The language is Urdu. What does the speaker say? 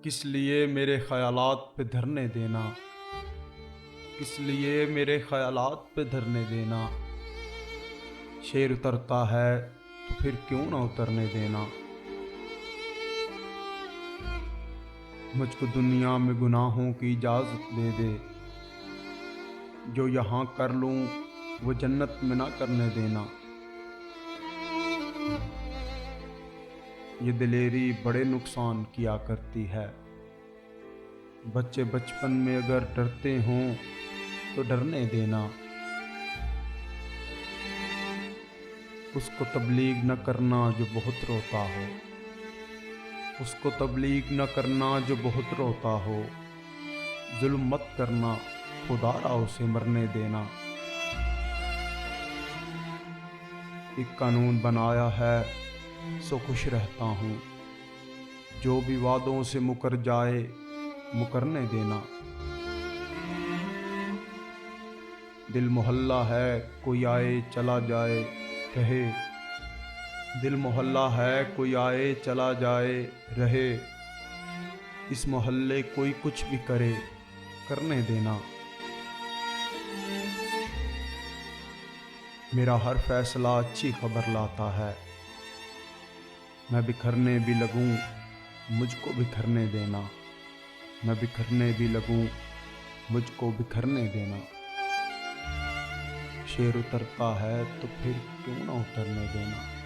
کس لیے میرے خیالات پہ دھرنے دینا، کس لیے میرے خیالات پہ دھرنے دینا۔ شیر اترتا ہے تو پھر کیوں نہ اترنے دینا۔ مجھ کو دنیا میں گناہوں کی اجازت دے دے، جو یہاں کر لوں وہ جنت میں نہ کرنے دینا۔ یہ دلیری بڑے نقصان کیا کرتی ہے۔ بچے بچپن میں اگر ڈرتے ہوں تو ڈرنے دینا۔ اس کو تبلیغ نہ کرنا جو بہت روتا ہو، اس کو تبلیغ نہ کرنا جو بہت روتا ہو۔ ظلم مت کرنا، خدا را اسے مرنے دینا۔ ایک قانون بنایا ہے سو خوش رہتا ہوں، جو بھی وعدوں سے مکر جائے مکرنے دینا۔ دل محلہ ہے کوئی آئے چلا جائے رہے، دل محلہ ہے کوئی آئے چلا جائے رہے۔ اس محلے کوئی کچھ بھی کرے کرنے دینا۔ میرا ہر فیصلہ اچھی خبر لاتا ہے، میں بکھرنے بھی لگوں مجھ کو بکھرنے دینا۔ میں بکھرنے بھی لگوں مجھ کو بکھرنے دینا۔ شیر اترتا ہے تو پھر کیوں نہ اترنے دینا۔